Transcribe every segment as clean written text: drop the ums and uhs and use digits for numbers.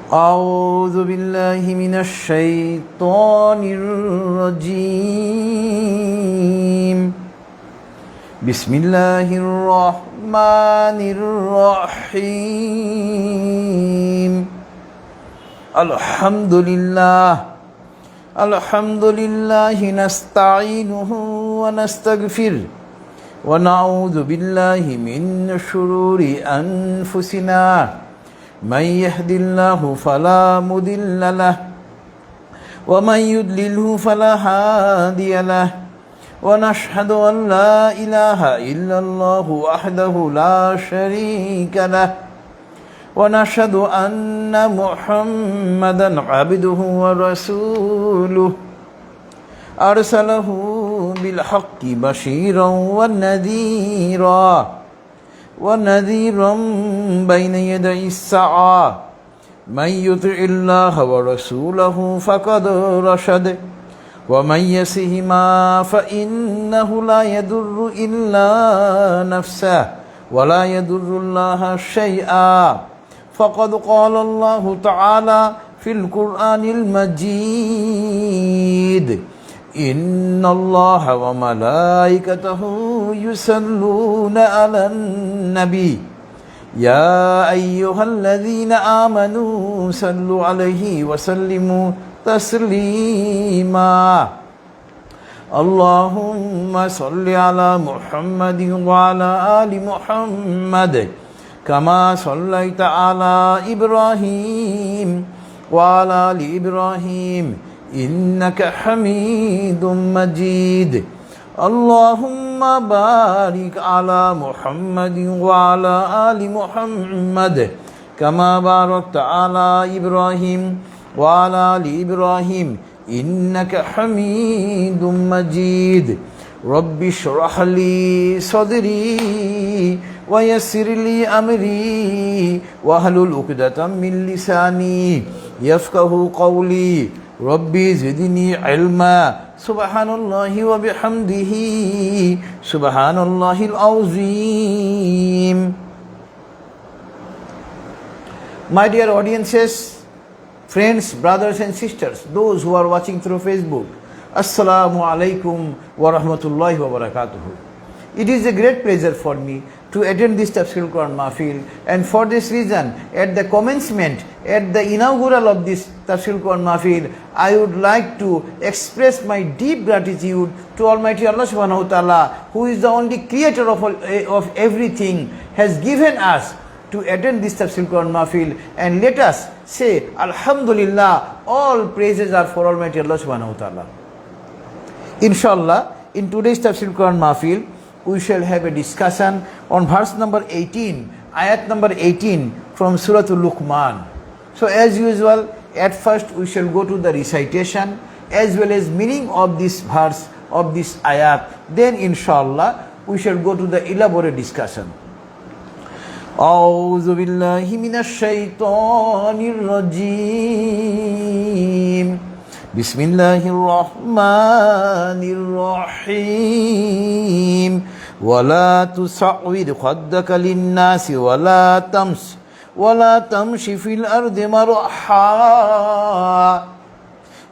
أعوذ بالله من الشيطان الرجيم بسم الله الرحمن الرحيم الحمد لله نستعينه ونستغفره ونعوذ بالله من شرور أنفسنا من يهد الله فلا مضل له ومن يضلله فلا هادي له ونشهد أن لا إله إلا الله وحده لا شريك له ونشهد أن محمدا عبده ورسوله أرسله بالحق بشيرا ونذيرا بين يدي الساعة من يطع الله ورسوله فقد رشد ومن يسهما فإنه لا يضر إلا نفسه ولا يضر الله شيئا فقد قال الله تعالى في القرآن المجيد إن الله وملائكته يصلون على النبي يا أيها الذين آمنوا صلوا عليه وسلموا تسليما اللهم صل على محمد وعلى آل محمد كما صليت على إبراهيم وعلى آل إبراهيم إنك حميد مجيد اللهم بارك على محمد وعلى آل محمد كما باركت على إبراهيم وعلى آل إبراهيم إنك حميد مجيد رب اشرح لي صدري ويسر لي أمري واحلل عقدة من لساني يفقه قولي ربي زدني علما سبحان الله وبحمده سبحان الله العظيم. My dear audiences, friends, brothers and sisters, those who are watching through Facebook, Assalamu alaikum wa rahmatullahi wa barakatuh. It is a great pleasure for me to attend this Tafsirul Qur'an Mahfil, and for this reason, at the commencement, at the inaugural of this Tafsirul Qur'an Mahfil, I would like to express my deep gratitude to Almighty Allah subhanahu wa ta'ala, who is the only creator of everything, has given us to attend this Tafsirul Qur'an Mahfil, and let us say, Alhamdulillah, all praises are for Almighty Allah subhanahu wa ta'ala. Inshallah, in today's Tafsirul Qur'an Mahfil, we shall have a discussion on verse number 18, ayat number 18 from Suratu Lokman. So as usual, at first we shall go to the recitation as well as meaning of this verse, of this ayat. Then inshallah, we shall go to the elaborate discussion. أعوذ بالله من الشيطان الرجيم بسم الله الرحمن الرحيم ولا تصعد خدك للناس ولا تمش في الأرض مرحا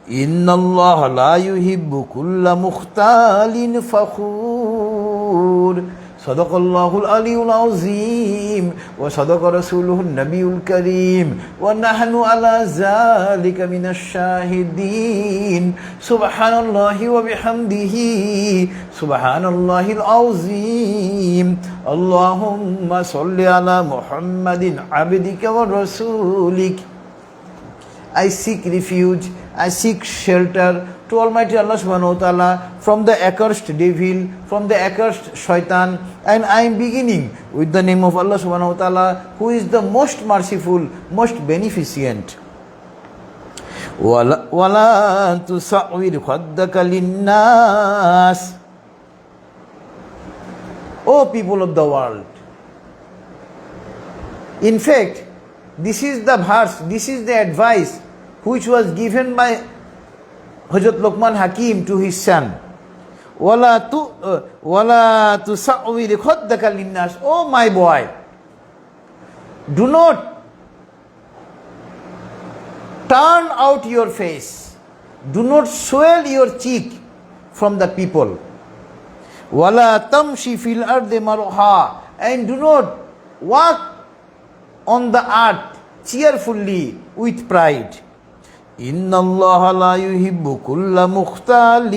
إن الله لا يحب كل مختال فخور صدق الله العلي العظيم وصدق رسوله النبي الكريم ونحن على ذلك من الشاهدين سبحان الله وبحمده سبحان الله العظيم اللهم صل على محمد عبدك ورسولك. I seek refuge, I seek shelter to Almighty Allah subhanahu wa ta'ala from the accursed devil, from the accursed shaitan, and I am beginning with the name of Allah subhanahu wa ta'ala, who is the most merciful, most beneficent. وَلَا تُسَعْوِرْ خَدَّكَ لِلنَّاسِ. O people of the world, in fact, this is the verse, this is the advice which was given by Hazrat Lokman Hakim to his son. وَلَا تُسَعْوِرْ خَدَّكَ لِلنَّاسِ. Oh my boy, do not turn out your face. Do not swell your cheek from the people. وَلَا تَمْشِ فِي الْأَرْضِ مَرْحًا, and do not walk on the earth cheerfully with pride. إِنَّ اللَّهَ لَا يُحِبُّ كُلَّ مُخْتَالٍ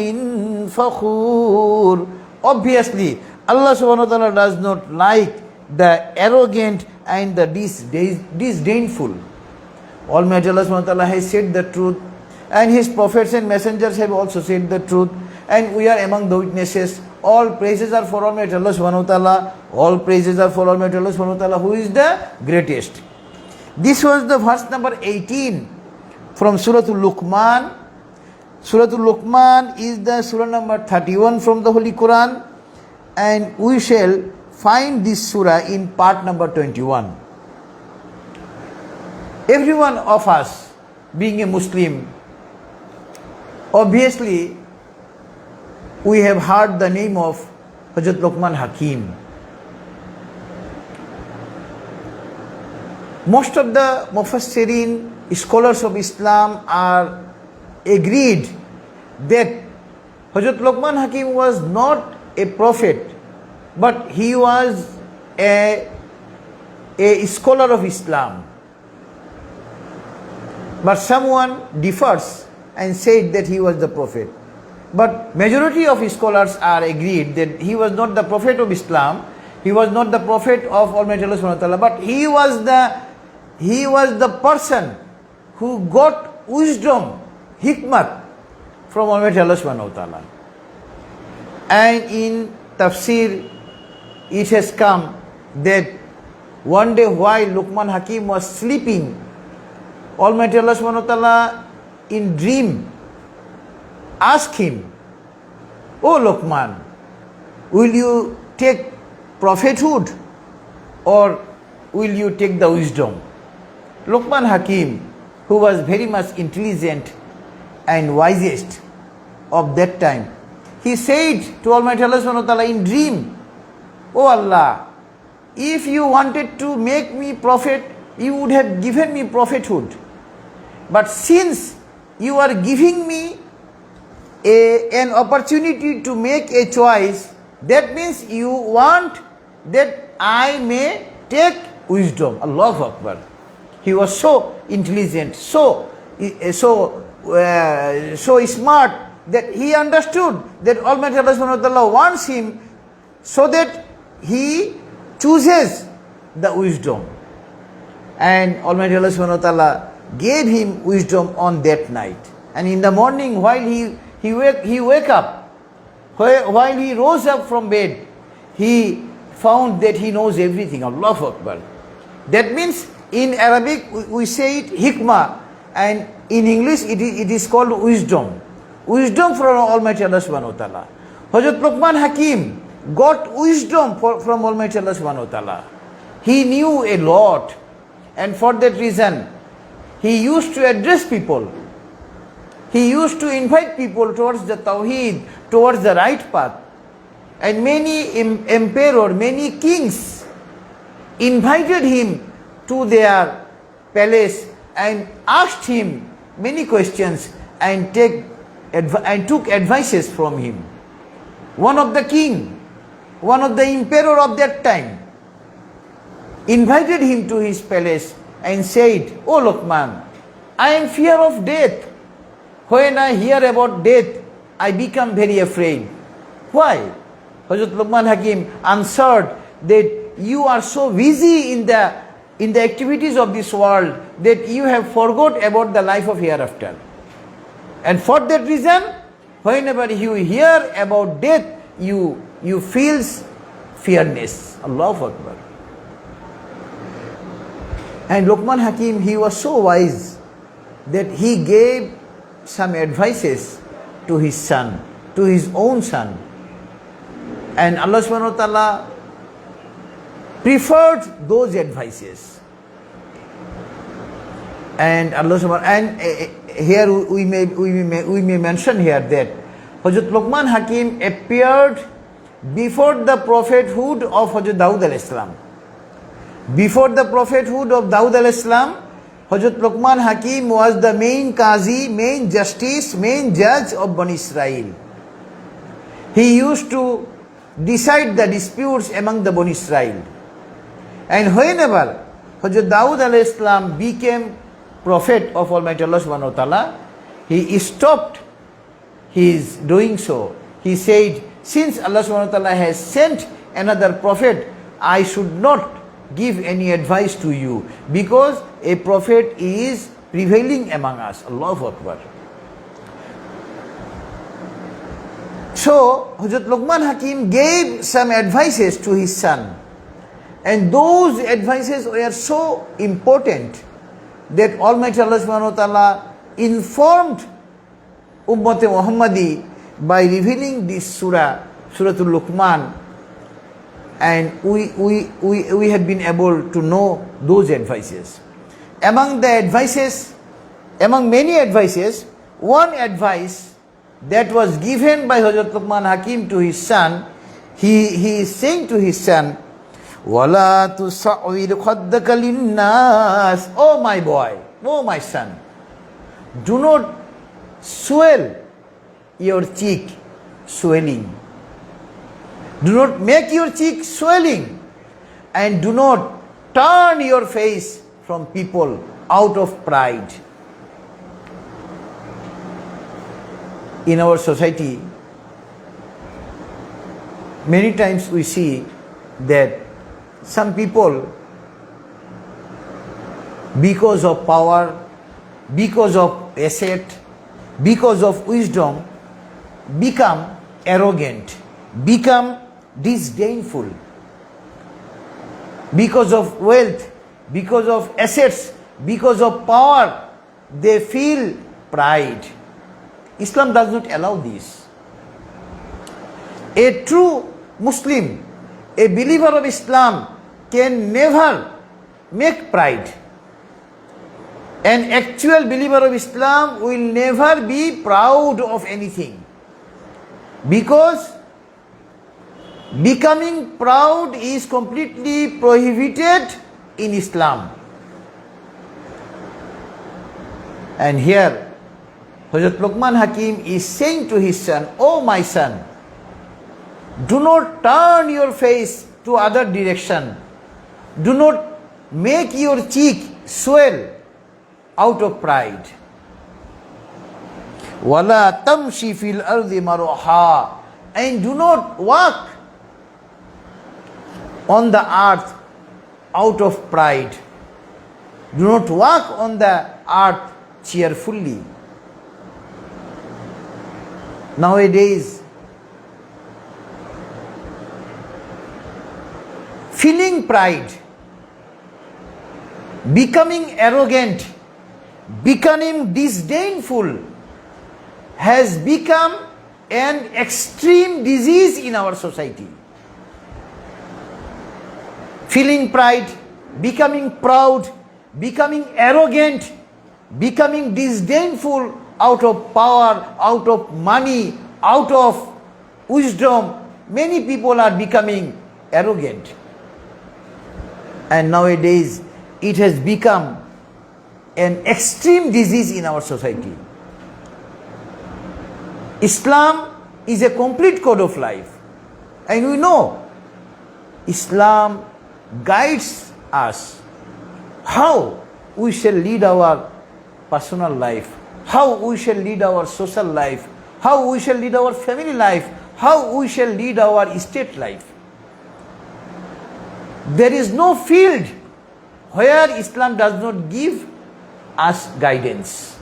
فَخُورٍ. Obviously, Allah subhanahu wa ta'ala does not like the arrogant and the disdainful. Almighty Allah subhanahu wa ta'ala has said the truth, and His prophets and messengers have also said the truth, and we are among the witnesses. All praises are for Almighty Allah subhanahu wa ta'ala. All praises are for Almighty Allah subhanahu wa ta'ala, who is the greatest. This was the verse number 18 from Suratu Lokman. Suratu Lokman is the surah number 31 from the Holy Qur'an, and we shall find this surah in part number 21. Every one of us, being a Muslim, obviously we have heard the name of Hazrat Lokman Hakim. Most of the Mufassirin, scholars of Islam, are agreed that Hazrat Lokman Hakim was not a prophet, but he was a scholar of Islam. But someone differs and said that he was the prophet. But majority of scholars are agreed that he was not the prophet of Islam, he was not the prophet of Almighty Allah subhanahu wa ta'ala, but he was the person who got wisdom, hikmat from Almighty Allah subhanahu wa ta'ala. And in Tafsir it has come that one day while Lokman Hakim was sleeping, Almighty Allah subhanahu wa ta'ala in dream asked him, "O Lokman, will you take prophethood or will you take the wisdom?" Lokman Hakim, who was very much intelligent and wisest of that time, he said to Almighty Allah subhanahu wa ta'ala in dream, "O Allah, if you wanted to make me prophet, you would have given me prophethood. But since you are giving me an opportunity to make a choice, that means you want that I may take wisdom." Allahu Akbar. He was so intelligent, so smart, that he understood that Almighty Allah subhanahu wa ta'ala wants him so that he chooses the wisdom. And Almighty Allah subhanahu wa ta'ala gave him wisdom on that night. And in the morning, while he wake up, while he rose up from bed, he found that he knows everything. Allahu Akbar. That means in Arabic we say it hikmah, and in English it is called wisdom. Wisdom from Almighty Allah subhanahu wa ta'ala. Hazrat Lokman Hakim got wisdom from Almighty Allah subhanahu wa ta'ala. He knew a lot, and for that reason he used to address people. He used to invite people towards the Tawheed, towards the right path. And many emperor, many kings invited him to their palace and asked him many questions and took advices from him. One of the emperor of that time invited him to his palace and said, "O Lokman, I am fear of death. When I hear about death, I become very afraid." Why? Hazrat Lokman Hakim answered that you are so busy in the activities of this world that you have forgot about the life of hereafter. And for that reason, whenever you hear about death, you feel fearness. Allahu Akbar. And Lokman Hakim, he was so wise that he gave some advices to his son, to his own son. And Allah subhanahu wa ta'ala preferred those advices. And Allah subhanahu and here we may mention here that Hazrat Lokman Hakim appeared before the prophethood of Hazrat Daud al-Islam. Before the prophethood of Daud al-Islam, Hazrat Lokman Hakim was the main Qazi, main justice, main judge of Bani Israel. He used to decide the disputes among the Bani Israel. And whenever Hazrat Dawood alayhi salam became prophet of Almighty Allah subhanahu wa ta'ala, he stopped his doing so. He said, since Allah subhanahu wa ta'ala has sent another prophet, I should not give any advice to you, because a prophet is prevailing among us. Allahu Akbar. So Hazrat Lokman Hakim gave some advices to his son, and those advices were so important that Almighty Allah subhanahu wa ta'ala informed Ummat Muhammadi by revealing this surah, Suratul Lokman, and we have been able to know those advices. Among many advices, one advice that was given by Hazrat Lokman Hakim to his son, he is saying to his son, وَلَا تُسَعْوِرْ خَدَّكَ لِلنَّاسِ, oh my boy, oh my son, do not swell your cheek swelling. Do not make your cheek swelling, and do not turn your face from people out of pride. In our society, many times we see that some people, because of power, because of asset, because of wisdom, become arrogant, become disdainful. Because of wealth, because of assets, because of power, they feel pride. Islam does not allow this. A true Muslim, a believer of Islam, can never make pride. An actual believer of Islam will never be proud of anything, because becoming proud is completely prohibited in Islam. And here Hazrat Lokman Hakim is saying to his son, oh my son, do not turn your face to other direction. Do not make your cheek swell out of pride. وَلَا تَمْشِي فِي الْأَرْضِ مَرُوحًا, and do not walk on the earth out of pride. Do not walk on the earth cheerfully. Nowadays, feeling pride, becoming arrogant, becoming disdainful has become an extreme disease in our society. Feeling pride, becoming proud, becoming arrogant, becoming disdainful out of power, out of money, out of wisdom. Many people are becoming arrogant. And nowadays, it has become an extreme disease in our society. Islam is a complete code of life. And we know Islam guides us how we shall lead our personal life, how we shall lead our social life, how we shall lead our family life, how we shall lead our state life. There is no field where Islam does not give us guidance.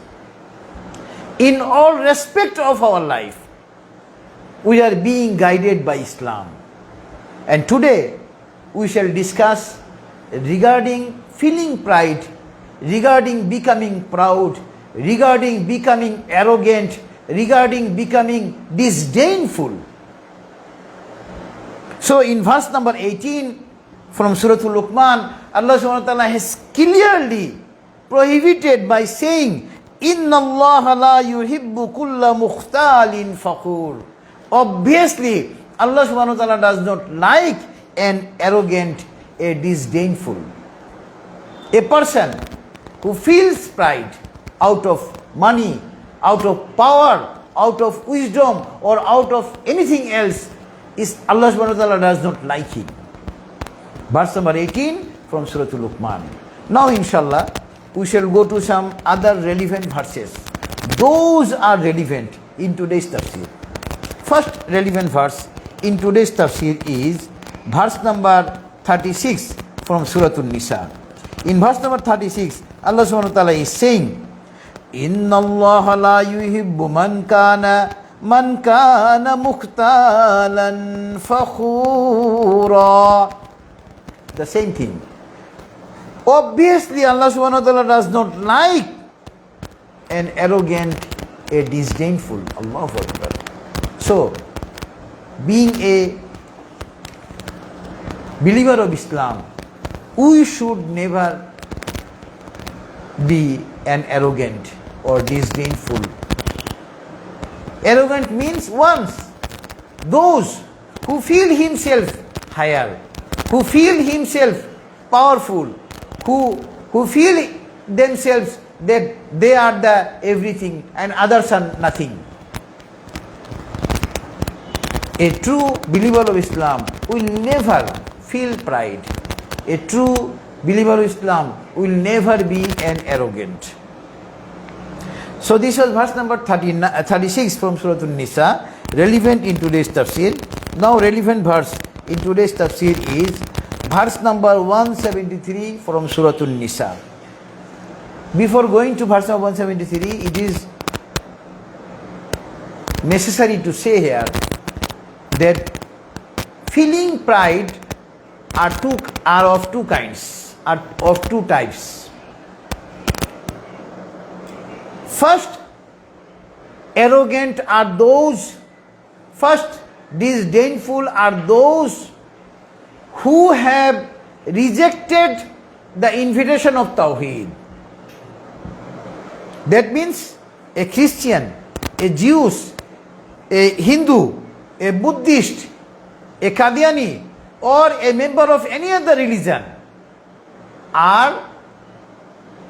In all respect of our life, we are being guided by Islam. And today, we shall discuss regarding feeling pride, regarding becoming proud, regarding becoming arrogant, regarding becoming disdainful. So in verse number 18 from Suratu Lokman, Allah subhanahu wa ta'ala has clearly prohibited by saying, Inna Allah la yuhibbu kulla mukhtalin fakhur. Obviously, Allah subhanahu wa ta'ala does not like an arrogant, a disdainful. A person who feels pride out of money, out of power, out of wisdom, or out of anything else, is Allah subhanahu wa ta'ala does not like him. Verse number 18 from Suratu Lokman. Now inshallah, we shall go to some other relevant verses. Those are relevant in today's tafsir. First relevant verse in today's tafsir is verse number 36 from Suratu Nisa. In verse number 36, Allah subhanahu wa ta'ala is saying, Inna Allah la yuhibbu man kana mukhtalan fakhura. The same thing. Obviously, Allah subhanahu wa ta'ala does not like an arrogant, a disdainful. Allahu Akbar. So, being a believer of Islam, we should never be an arrogant or disdainful. Arrogant means those who feel himself higher, who feel himself powerful, who feel themselves that they are the everything and others are nothing. A true believer of Islam will never feel pride. A true believer of Islam will never be an arrogant. So this was verse number 36 from Suratu Nisa, relevant in today's tafsir. Now relevant verse in today's tafsir is verse number 173 from Suratu Nisa. Before going to verse number 173, it is necessary to say here that feeling pride are of two kinds, are of two types. First, arrogant are those, first, disdainful are those who have rejected the invitation of Tawheed. That means a Christian, a Jew, a Hindu, a Buddhist, a Qadiani, or a member of any other religion are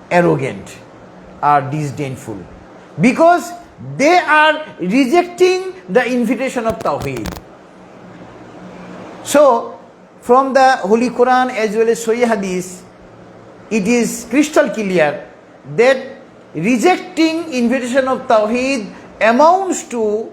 arrogant, are disdainful, because they are rejecting the invitation of Tawheed. So, from the Holy Qur'an as well as Sahih Hadith, it is crystal clear that rejecting invitation of Tawheed amounts to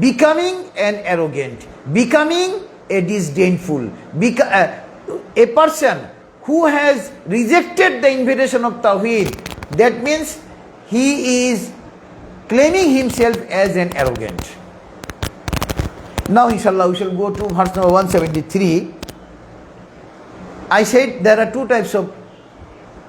becoming an arrogant, becoming a disdainful. A person who has rejected the invitation of Tawheed, that means he is claiming himself as an arrogant. Now inshallah we shall go to verse number 173. I said there are two types of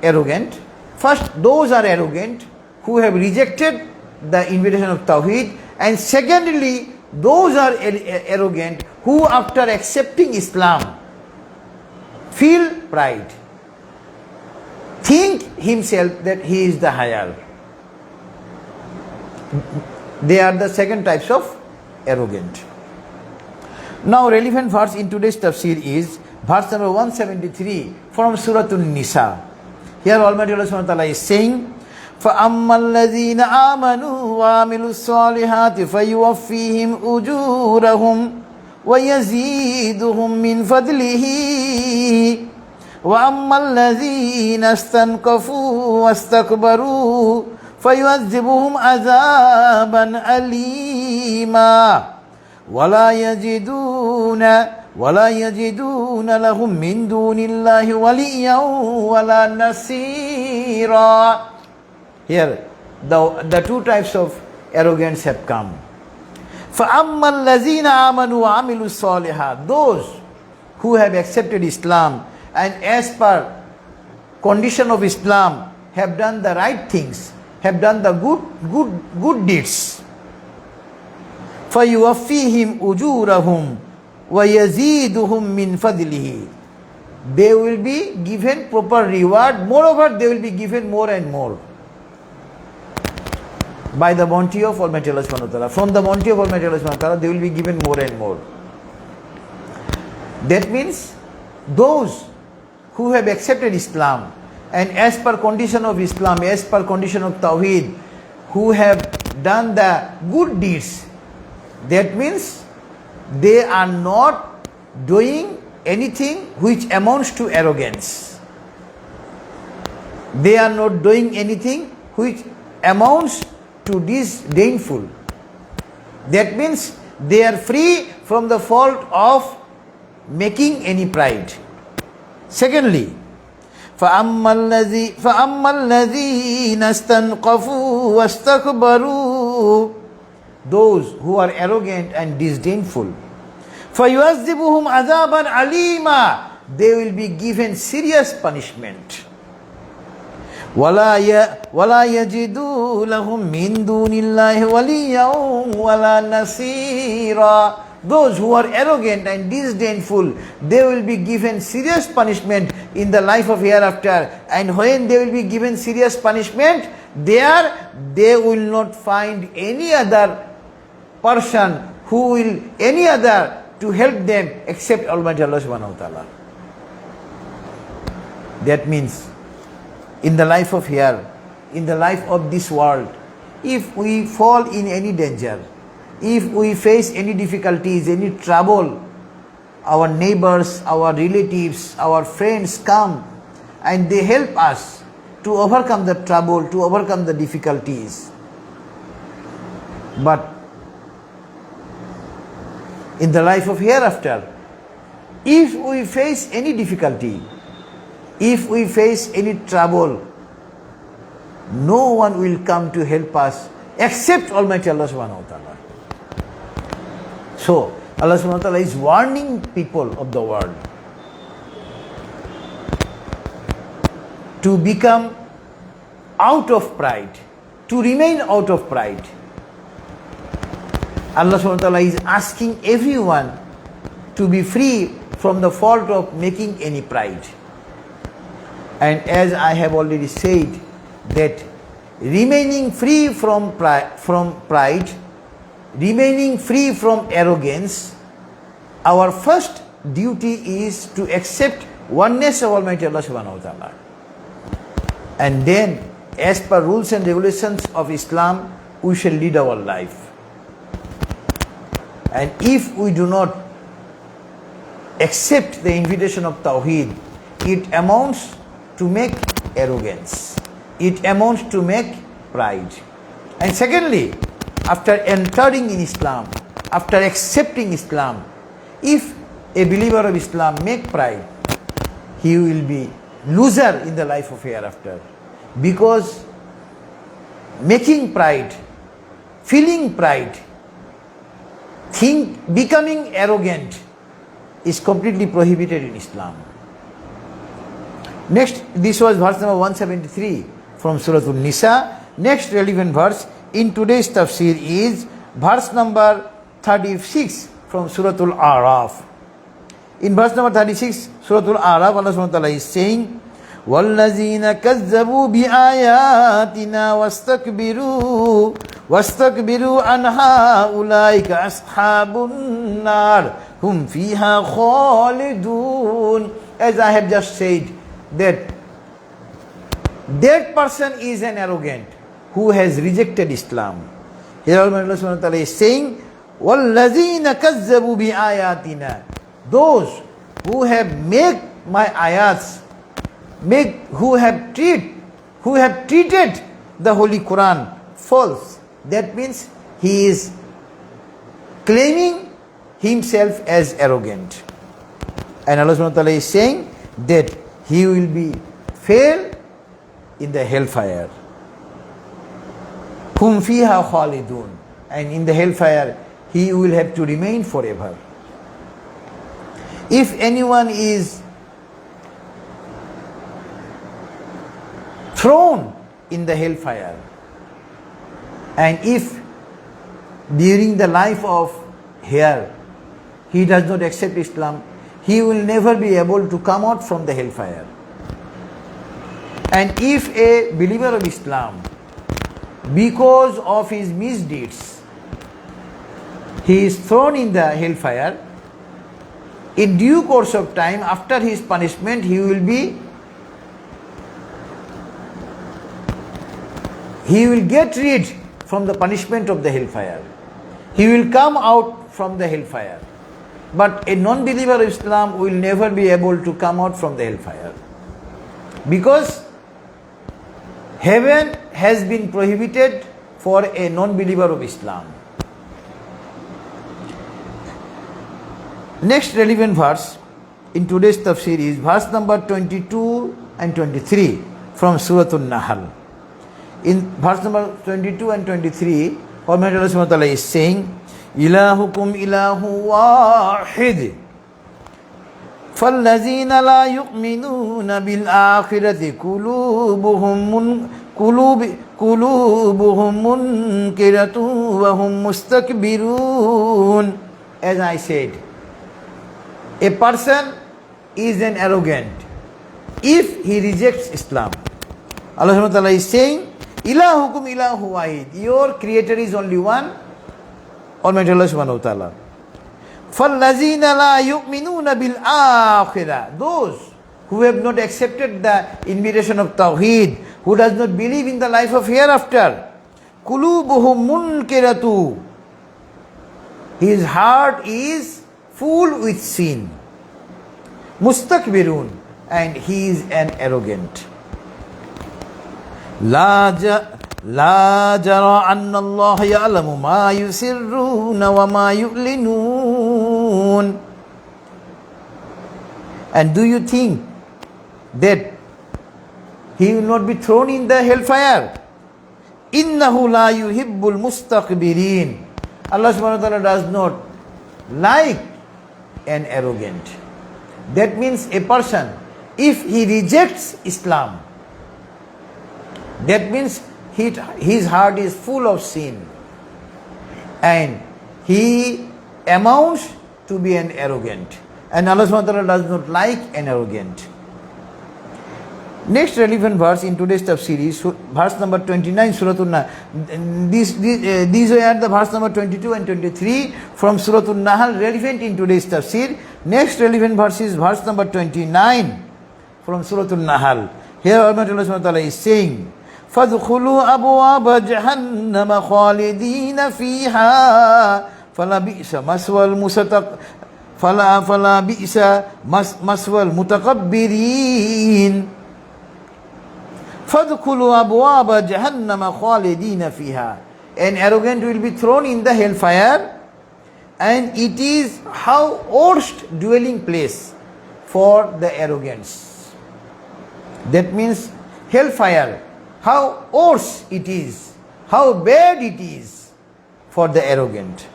arrogant. First, those are arrogant who have rejected the invitation of Tawheed, and secondly, those are arrogant who after accepting Islam feel pride, think himself that he is the higher. They are the second types of arrogant. Now relevant verse in today's tafsir is verse number 173 from Suratu Nisa. Here Almighty Allah subhanahu wa ta'ala is saying, فَأَمَّا الَّذِينَ آمَنُوا وَعَمِلُوا الصَّالِحَاتِ فَيُوَفِّيهِمْ أُجُورَهُمْ وَيَزِيدُهُمْ مِنْ فَضْلِهِ وَأَمَّا الَّذِينَ اسْتَنْكَفُوا وَاسْتَكْبَرُوا فَيُعَذِّبُهُمْ عَذَابًا أَلِيمًا ولا يجدون لهم من دون الله وليا ولا نصيرا. Here the two types of arrogance have come. فَأَمَّا الَّذِينَ آمَنُوا وَعَمِلُوا الصَّالِحَاتِ, those who have accepted Islam and as per condition of Islam have done the right things, have done the good deeds. فَيُوَفِّيهِمْ أُجُورَهُمْ وَيَزِيدُهُمْ مِنْ فَضْلِهِ. They will be given proper reward. Moreover, they will be given more and more by the bounty of Almighty Allah subhanahu wa ta'ala. From the bounty of Almighty Allah subhanahu wa ta'ala, they will be given more and more. That means those who have accepted Islam and as per condition of Islam, as per condition of Tawheed, who have done the good deeds, that means they are not doing anything which amounts to arrogance. They are not doing anything which amounts to disdainful. That means they are free from the fault of making any pride. Secondly, فَأَمَّا الَّذِينَ اسْتَنْقَفُوا وَاسْتَكْبَرُوا, those who are arrogant and disdainful, فَيُعَذِّبُهُمْ عَذَابًا عَلِيمًا, they will be given serious punishment. وَلَا يَجِدُوا لَهُمْ مِنْ دُونِ اللَّهِ وَلِيًّا وَلَا نَصِيرًا. Those who are arrogant and disdainful, they will be given serious punishment in the life of hereafter. And when they will be given serious punishment, there they will not find any other person any other to help them except Almighty Allah subhanahu wa ta'ala. That means, in the life of here, in the life of this world, if we fall in any danger, if we face any difficulties, any trouble, our neighbors, our relatives, our friends come and they help us to overcome the trouble, to overcome the difficulties. But in the life of hereafter, if we face any difficulty, if we face any trouble, no one will come to help us except Almighty Allah subhanahu wa ta'ala. So, Allah subhanahu wa ta'ala is warning people of the world to become out of pride, to remain out of pride. Allah subhanahu wa ta'ala is asking everyone to be free from the fault of making any pride. And as I have already said, that remaining free from pride, remaining free from arrogance, our first duty is to accept oneness of Almighty Allah subhanahu wa ta'ala. And then, as per rules and regulations of Islam, we shall lead our life. And if we do not accept the invitation of Tawheed, it amounts to make arrogance. It amounts to make pride. And secondly, after entering in Islam, after accepting Islam, if a believer of Islam make pride, he will be loser in the life of hereafter. Because making pride, feeling pride, becoming arrogant is completely prohibited in Islam. Next, this was verse number 173 from Suratu Nisa. Next relevant verse in today's tafsir is verse number 36 from Suratul Araf. In verse number 36, Suratul Araf, Allah subhanahu wa ta'ala is saying, وَالَّذِينَ كَذَّبُوا بِآيَاتِنَا وَاسْتَكْبِرُوا عَنْهَا أُولَٰئِكَ أَصْحَابُ النَّارِ هُمْ فِيهَا خَالِدُونَ. As I have just said, that person is an arrogant who has rejected Islam. Here Allah subhanahu wa ta'ala is saying, وَالَّذِينَ كَذَّبُوا بِآيَاتِنَا, those who have made my ayats, who have treated the Holy Qur'an false. That means he is claiming himself as arrogant. And Allah subhanahu wa ta'ala is saying that he will be fail in the hellfire. Hum fiha khalidun. And in the hellfire, he will have to remain forever. If anyone is thrown in the hellfire, and if during the life of here he does not accept Islam, he will never be able to come out from the hellfire. And if a believer of Islam, because of his misdeeds, he is thrown in the hellfire, in due course of time, after his punishment, he will be he will get rid from the punishment of the hellfire. He will come out from the hellfire. But a non-believer of Islam will never be able to come out from the hellfire. Because heaven has been prohibited for a non-believer of Islam. Next relevant verse in today's tafsir is verse number 22 and 23 from Suratu Nahl. In verse number 22 and 23, Almighty Allah Subhanahu wa Ta'ala is saying, Ilahukum ilahu wahid. فَالَّذِينَ لَا يُؤْمِنُونَ بِالْآخِرَةِ قُلُوبُهُمْ مُنْكِرَةٌ وَهُمْ مُسْتَكْبِرُونَ. As I said, a person is an arrogant if he rejects Islam. Allah Subhanahu wa Ta'ala is saying, Ilahukum ilahu wahid. Your creator is only one, Almighty Allah Subhanahu wa Ta'ala. فَالَّذِينَ لَا يُؤْمِنُونَ بِالْآخِرَةِ. Those who have not accepted the invitation of Tawheed, who does not believe in the life of hereafter, قُلُوبُهُمْ مُنْكِرَةُ. His heart is full with sin. Mustakbirun, and he is an arrogant. La jara anna Allah ya'lamu ma yusirruna wa ma yu'linun. And do you think that he will not be thrown in the hellfire? Innahu la yuhibbul mustakbirin. Allah subhanahu wa ta'ala does not like an arrogant. That means a person, if he rejects Islam, that means his heart is full of sin and he amounts to be an arrogant. And Allah subhanahu wa ta'ala does not like an arrogant. Next relevant verse in today's tafsir is verse number 29, Suratu Nahl. These are the verse number 22 and 23 from Suratu Nahl, relevant in today's tafsir. Next relevant verse is verse number 29 from Suratu Nahl. Here Allah subhanahu wa ta'ala is saying, فَادْخُلُوا أَبْوَابَ جَهَنَّمَ خَالِدِينَ فِيهَا فَلَبِئْسَ مَثْوَى الْمُتَكَبِّرِينَ. فَادْخُلُوا أَبْوَابَ جَهَنَّمَ خَالِدِينَ فِيهَا. An arrogant will be thrown in the hellfire, and it is how worst dwelling place for the arrogance. That means hellfire, how worse it is, how bad it is for the arrogant.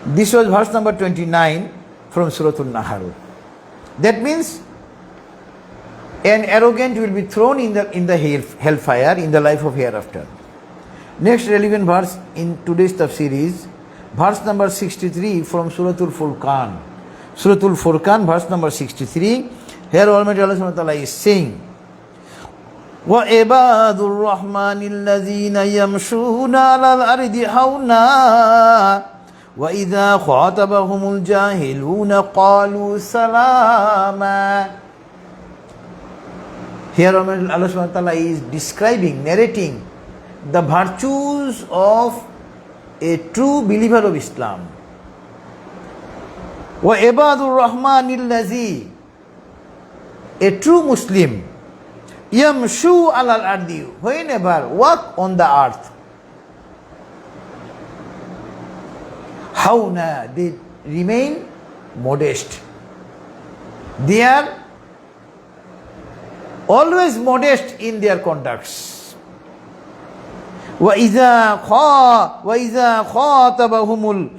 This was verse number 29 from Suratu Nahl. That means an arrogant will be thrown in the hellfire in the life of hereafter. Next relevant verse in today's tafsir is verse number 63 from Suratul Furqan. Suratul Furqan, verse number 63. Here Almighty Allah Subhanahu wa Ta'ala is saying, وَعِبَادُ الرَّحْمَنِ الَّذِينَ يَمْشُونَ عَلَى الْأَرْضِ هَوْنًا وَإِذَا خَاطَبَهُمُ الْجَاهِلُونَ قَالُوا سَلَامًا. Here Allah Subhanahu wa Ta'ala is describing, narrating the virtues of a true believer of Islam. وَعِبَادُ الرَّحْمَنِ الَّذِي, a true Muslim, yamshu alal ardi, whenever walk on the earth, hauna, they remain modest. They are always modest in their conducts. وَإِذَا خَاطَبَهُمُ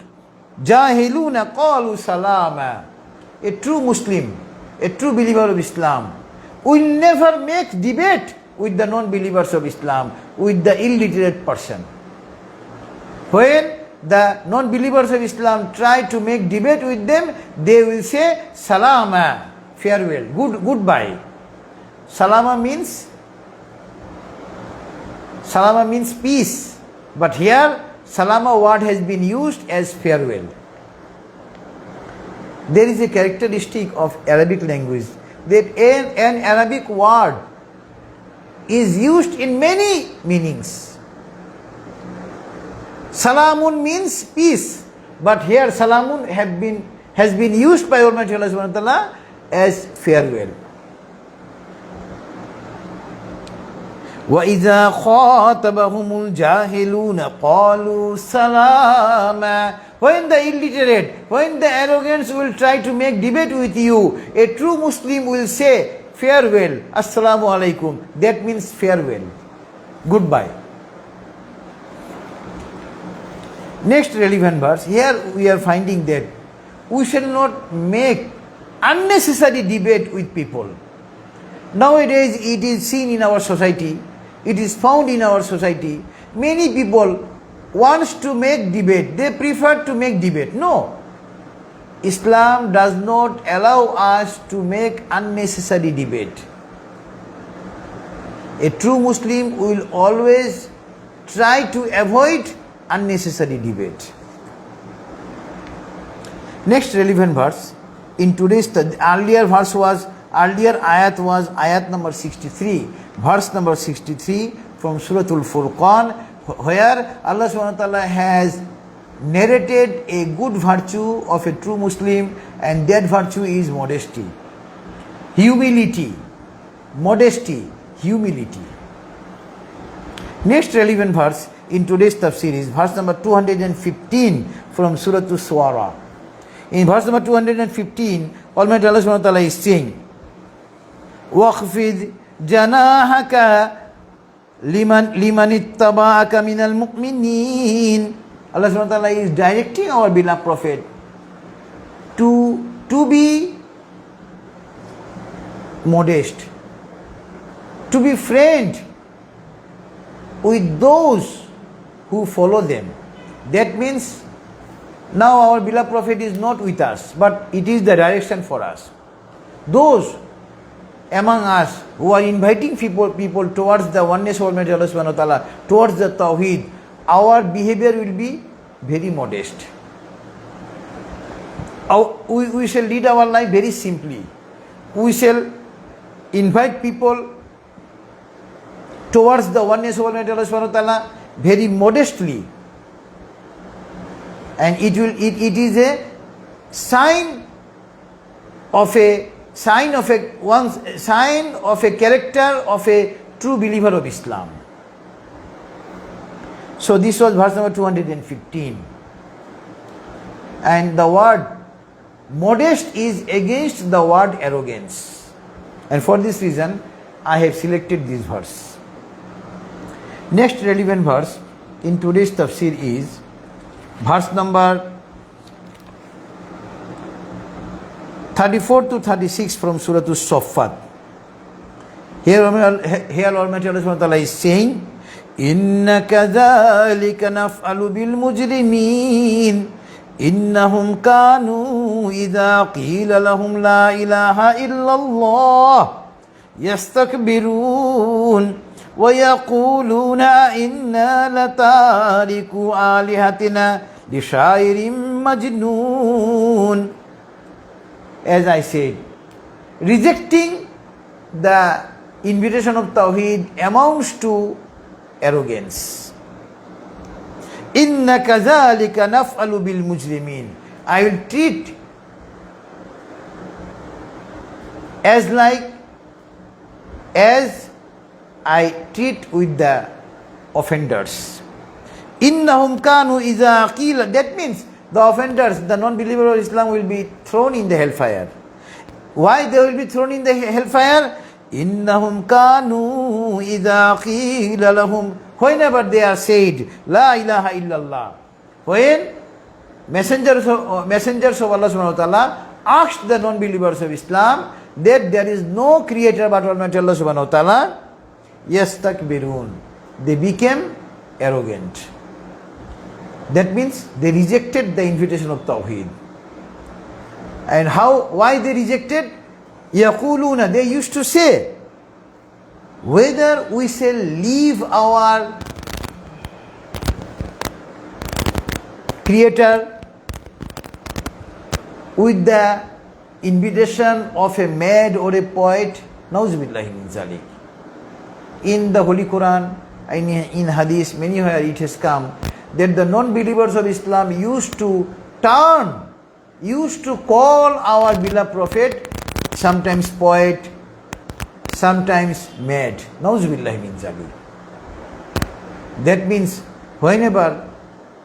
الْجَاهِلُونَ قَالُوا سَلَامًا. A true Muslim, a true believer of Islam will never make debate with the non-believers of Islam, with the illiterate person. When the non-believers of Islam try to make debate with them, they will say salama, farewell, goodbye. Salama means peace, but here salama word has been used as farewell. There is a characteristic of Arabic language that an Arabic word is used in many meanings. Salamun means peace, but here salamun has been used by Almighty Allah subhanahu wa ta'ala as farewell. وَإِذَا خَاطَبَهُمُ الْجَاهِلُونَ قَالُوا سَلَامًا. When the illiterate, when the arrogant will try to make debate with you, a true Muslim will say farewell, assalamu alaikum. That means farewell, goodbye. Next relevant verse, here we are finding that we shall not make unnecessary debate with people. Nowadays it is seen in our society, it is found in our society, many people wants to make debate, they prefer to make debate. No, Islam does not allow us to make unnecessary debate. A true Muslim will always try to avoid unnecessary debate. Next relevant verse in today's earlier ayat was ayat number 63, verse number 63 from Suratul Furqan, where Allah subhanahu wa ta'ala has narrated a good virtue of a true Muslim, and that virtue is modesty, humility, modesty, humility. Next relevant verse in today's tafsir is verse number 215 from Suratu Surah. In verse number 215, Almighty Allah subhanahu wa ta'ala is saying, وَخْفِضْ جَنَاحَكَ لِمَنِ اتَّبَعَكَ مِنَ الْمُؤْمِنِينَ. Allah subhanahu wa ta'ala is directing our beloved Prophet to be modest, to be friend with those who follow them. That means now our beloved Prophet is not with us, but it is the direction for us. Those among us who are inviting people towards the oneness of Almighty Allah subhanahu wa ta'ala, towards the Tawheed, our behavior will be very modest. We shall lead our life very simply. We shall invite people towards the oneness of Almighty Allah subhanahu wa ta'ala very modestly. And it is a sign of a character of a true believer of Islam. So this was verse number 215. And the word modest is against the word arrogance. And for this reason, I have selected this verse. Next relevant verse in today's tafsir is verse number 34 to 36 from Suratu Saffat. Here Almighty Allah subhanahu wa ta'ala is saying, Inna kadhalika naf'alu bil mujrimin innahum kanu idha qila lahum la ilaha illallah yastakbirun wa yaquluna inna latariku alihatina li shairin majnun. As I said, rejecting the invitation of Tawheed amounts to arrogance. Inna kazalika naf'alu bil mujrimin. I will treat as I treat with the offenders. Innahum kanu iza qila. That means the offenders, the non-believer of Islam will be thrown in the hellfire. Why they will be thrown in the hellfire? Innahum kanu idha qila lahum. Whenever they are said, La ilaha illallah. When messengers of Allah subhanahu wa ta'ala asked the non-believers of Islam that there is no creator but Almighty Allah subhanahu wa ta'ala, yastakbirun. They became arrogant. That means they rejected the invitation of Tawheed. And why they rejected? Yaquluna, they used to say, whether we shall leave our Creator with the invitation of a mad or a poet, nauzubillahi min zalik. In the Holy Quran, in Hadith, many where it has come that the non-believers of Islam used to call our beloved Prophet sometimes poet, sometimes mad. Nauzubillahi min zalik. That means whenever,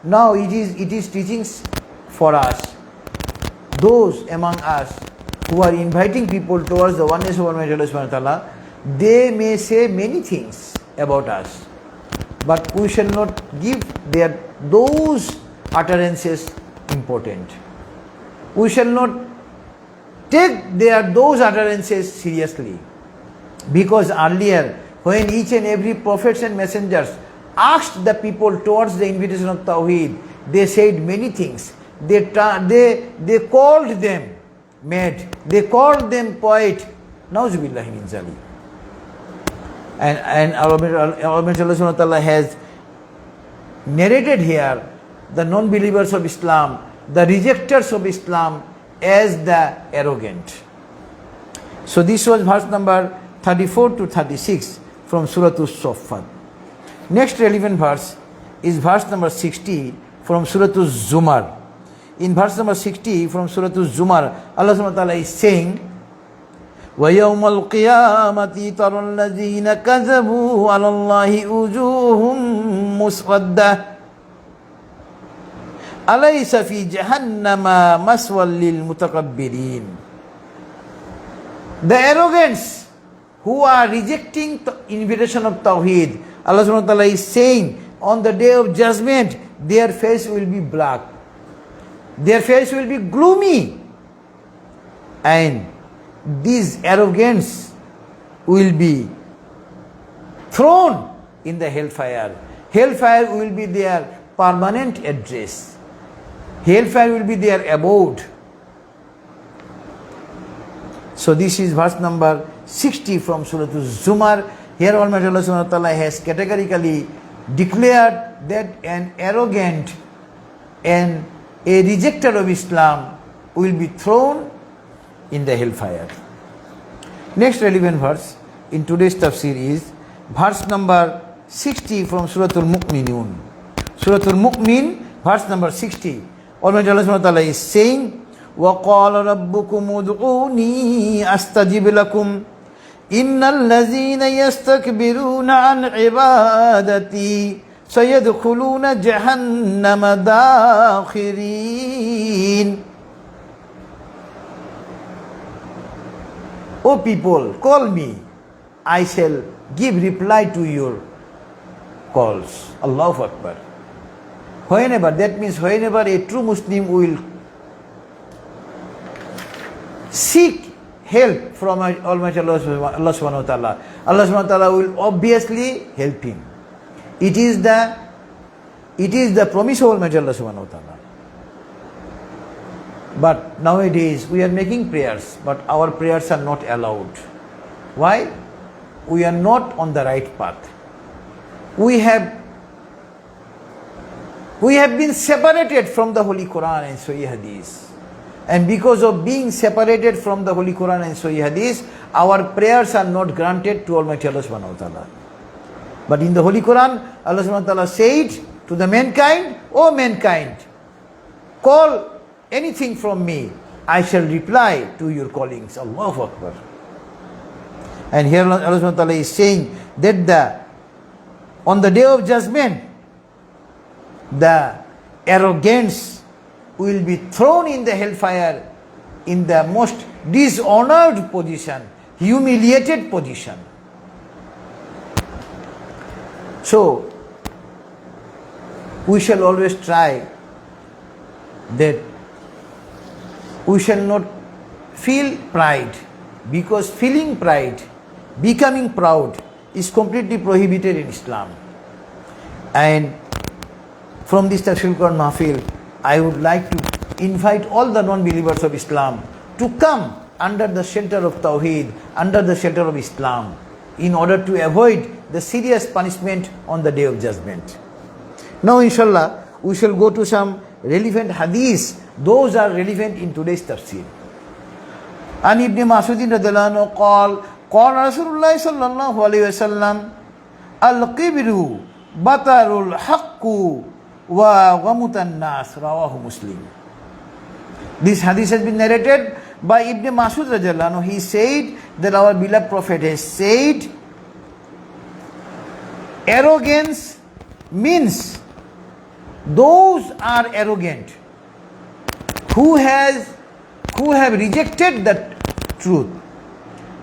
now it is teachings for us, those among us who are inviting people towards the oneness of Almighty Allah subhanahu wa ta'ala, they may say many things about us, but we shall not give those utterances important. We shall not take those utterances seriously, because earlier when each and every prophets and messengers asked the people towards the invitation of Tawheed, they said many things. They called them mad, they called them poet. Nauzubillahi min zalik. And Allah subhanahu wa ta'ala has narrated here the non-believers of Islam, the rejectors of Islam, as the arrogant. So this was verse number 34 to 36 from Suratu Saffat. Next relevant verse is verse number 60 from Suratu Zumar. In verse number 60 from Suratu Zumar, Allah subhanahu wa ta'ala is saying, وَيَوْمَ الْقِيَامَةِ تَرَى الَّذِينَ كَذَبُوا عَلَى اللَّهِ وُجُوهُهُمْ مُسْوَدَّةٌ أَلَيْسَ فِي جَهَنَّمَ مَثْوًى لِلْمُتَكَبِّرِينَ. The arrogants who are rejecting the invitation of Tawheed, Allah subhanahu wa ta'ala is saying, on the day of judgment, their face will be black, their face will be gloomy, and these arrogants will be thrown in the hellfire. Hellfire will be their permanent address. Hellfire will be their abode. So this is verse number 60 from Suratu Zumar. Here Almighty Allah subhanahu wa ta'ala has categorically declared that an arrogant and a rejecter of Islam will be thrown in the hellfire. Next relevant verse in today's tafsir is verse number 60 from Suratul Mu'minun. Suratul Mu'min, verse number 60. Almighty Allah subhanahu wa ta'ala is saying, وَقَالَ رَبُّكُمُ ادْعُونِي أَسْتَجِبْ لَكُمْ إِنَّ الَّذِينَ يَسْتَكْبِرُونَ عَنْ عِبَادَتِي سَيَدْخُلُونَ جَهَنَّمَ دَاخِرِينَ. O people, call me, I shall give reply to your calls. Allahu Akbar. Whenever, that means whenever a true Muslim will seek help from Almighty Allah subhanahu wa ta'ala, Allah subhanahu wa ta'ala will obviously help him. It is the promise of Almighty Allah subhanahu wa ta'ala. But nowadays we are making prayers, but our prayers are not allowed. Why? We are not on the right path. We have been separated from the Holy Quran and Sahih Hadith. And because of being separated from the Holy Quran and Sahih Hadith, our prayers are not granted to Almighty Allah subhanahu wa ta'ala. But in the Holy Quran, Allah subhanahu wa ta'ala said to the mankind, O mankind, call anything from me, I shall reply to your callings. Allahu Akbar. And here Allah subhanahu wa ta'ala is saying that on the day of judgment, the arrogants will be thrown in the hellfire in the most dishonored position, humiliated position. So, we shall always try that we shall not feel pride, because feeling pride, becoming proud, is completely prohibited in Islam. And from this Tafsirul Quran Mahfil, I would like to invite all the non-believers of Islam to come under the shelter of Tawheed, under the shelter of Islam, in order to avoid the serious punishment on the day of judgment. Now inshallah, we shall go to some relevant hadiths. Those are relevant in today's tafsir. An Ibn Mas'ud radhiyallahu anhu قال رسول الله صلى الله عليه وسلم al-qibru batarul haqqu wa ghamutan nas, rawahu Muslim. This hadith has been narrated by Ibn Masud radhiyallahu anhu. He said that our beloved Prophet has said, arrogance means those are arrogant who have rejected the truth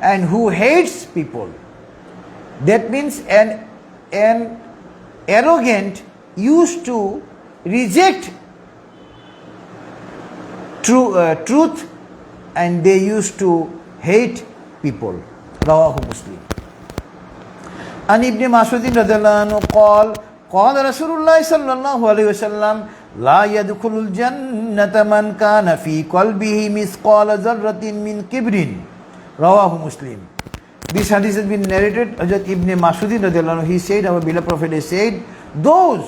and who hates people. That means an arrogant used to reject truth and they used to hate people. Rawahu Muslim. An Ibn Masud radhiyallahu anhu qala Rasulullah sallallahu alayhi wa sallam, la yadkhulul jannata man kana fi qalbihi mithqala dharratin min kibrin. Rawahu Muslim. This hadith has been narrated Hazrat Ibn Masud radhiyallahu anhu. He said, our beloved Prophet has said, those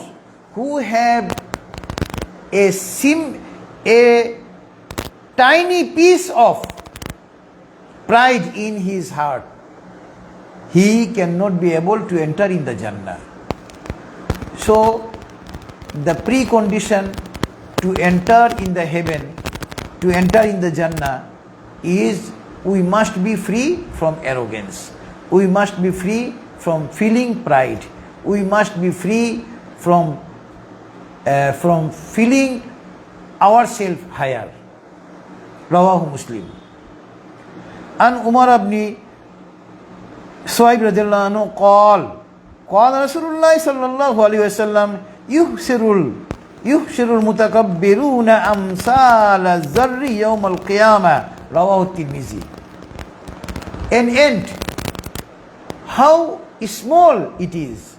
who have a tiny piece of pride in his heart, he cannot be able to enter in the Jannah. So, the precondition to enter in the heaven, to enter in the Jannah, is we must be free from arrogance. We must be free from feeling pride. We must be free from feeling ourselves higher. Rawahu Muslim. An Umar ibn Suhaib radhiyallahu anhu qala Rasulullah sallallahu alayhi wa sallam, yuhshirul mutakabbiruna amsal az-zarri yawm al-qiyamah. Rawahu Tirmizi. An ant, how small it is.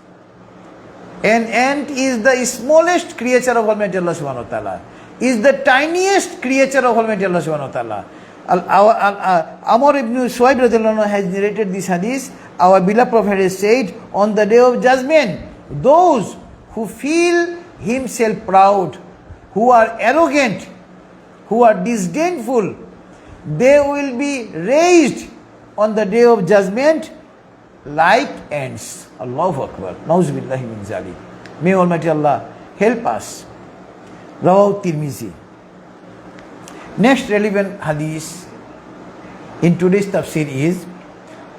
An ant is the smallest creature of Almighty Allah subhanahu wa ta'ala, is the tiniest creature of Almighty Allah subhanahu wa ta'ala. Amr ibn Suhaib radhiyallahu anhu has narrated this hadith. Our beloved Prophet has said, on the day of judgment, those who feel himself proud, who are arrogant, who are disdainful, they will be raised on the day of judgment like ants. Allahu Akbar. Nauzubillahi min zalik. May Almighty Allah help us. Rawahu Tirmizi. Next relevant hadith in today's tafsir is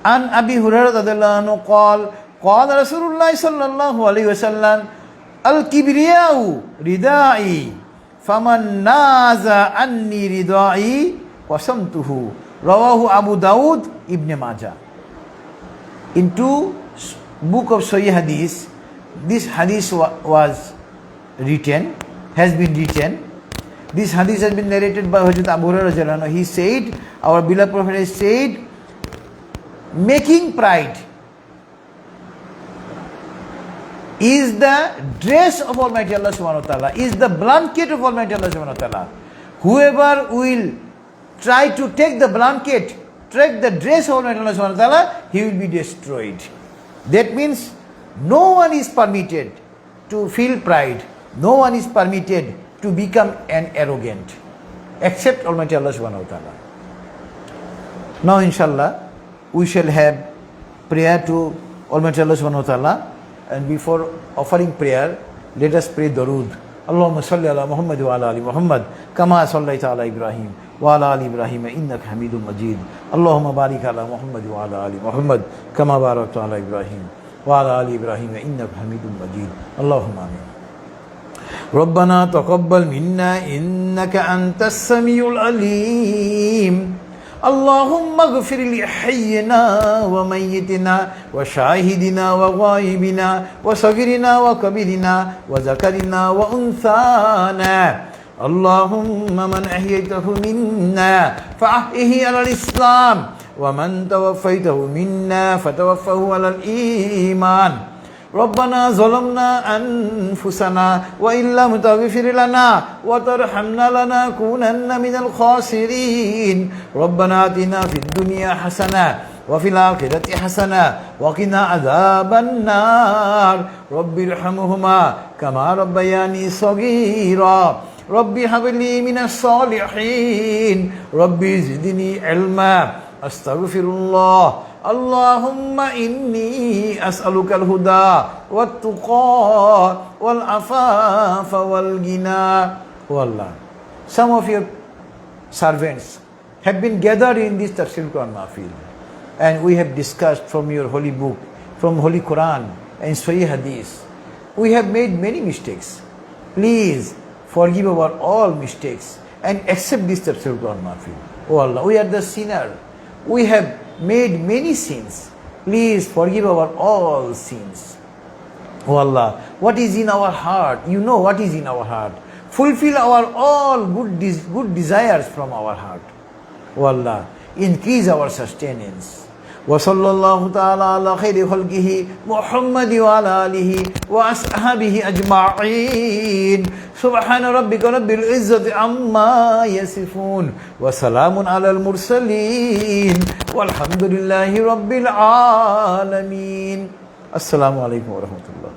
An Abi Hurairah radhiyallahu anhu qala Rasulullah sallallahu alayhi wa sallam, al-kibriyau ridai faman naza anni ridai wasamtuhu. Rawahu Abu Dawud, Ibn Majah. In two book of Sahih Hadith, this hadith has been written. This hadith has been narrated by Hazrat Abu Hurairah. He said, our beloved Prophet has said, making pride is the dress of Almighty Allah subhanahu wa ta'ala, is the blanket of Almighty Allah subhanahu wa ta'ala. Whoever will try to take the blanket, take the dress of Almighty Allah subhanahu wa ta'ala, he will be destroyed. That means no one is permitted to feel pride. No one is permitted to become an arrogant except Almighty Allah subhanahu wa ta'ala. Now inshallah we shall have prayer to Almighty Allah subhanahu wa ta'ala, and before offering prayer let us pray Darood. Allahumma salli ala Muhammad wa ala ali Muhammad kama sallaita ala Ibrahim wa ala ali Ibrahim innaka Hamidum Majid. Allahumma barik ala Muhammad wa ala ali Muhammad kama barakta ala Ibrahim wa ala ali Ibrahim innaka Hamidum Majid. Allahumma amin. ربنا تقبل منا إنك أنت السميع العليم. اللهم اغفر لحينا وميتنا وشاهدنا وغائبنا وصغيرنا وكبيرنا وذكرنا وأنثانا. اللهم من أحييته منا فأحيه على الإسلام ومن توفيته منا فتوفه على الإيمان. ربنا ظلمنا أنفسنا وإن لم تغفر لنا وترحمنا لنكونن من الخاسرين. ربنا آتنا في الدنيا حسنة وفي الآخرة حسنة وقنا عذاب النار. رب ارحمهما كما ربياني صغيرا. رب هب لي من الصالحين. رب زدني علما. أستغفر الله Allahumma inni as'aluka al-huda wat-tuqa wal-afafa wal-ghina. Oh Allah, some of your servants have been gathered in this Tafsirul Mahfil, and we have discussed from your holy book, from Holy Qur'an and Sahih Hadith. We have made many mistakes. Please forgive our all mistakes and accept this Tafsirul Mahfil. Oh Allah, we are the sinner. We have made many sins. Please forgive our all sins. Oh Allah, what is in our heart? You know what is in our heart. Fulfill our all good desires from our heart. Oh Allah, increase our sustenance. وصلى الله تعالى على خير خلقه محمد وعلى آله وأصحابه أجمعين سبحان ربك رب العزة عما يصفون وسلام على المرسلين والحمد لله رب العالمين. السلام عليكم ورحمة الله.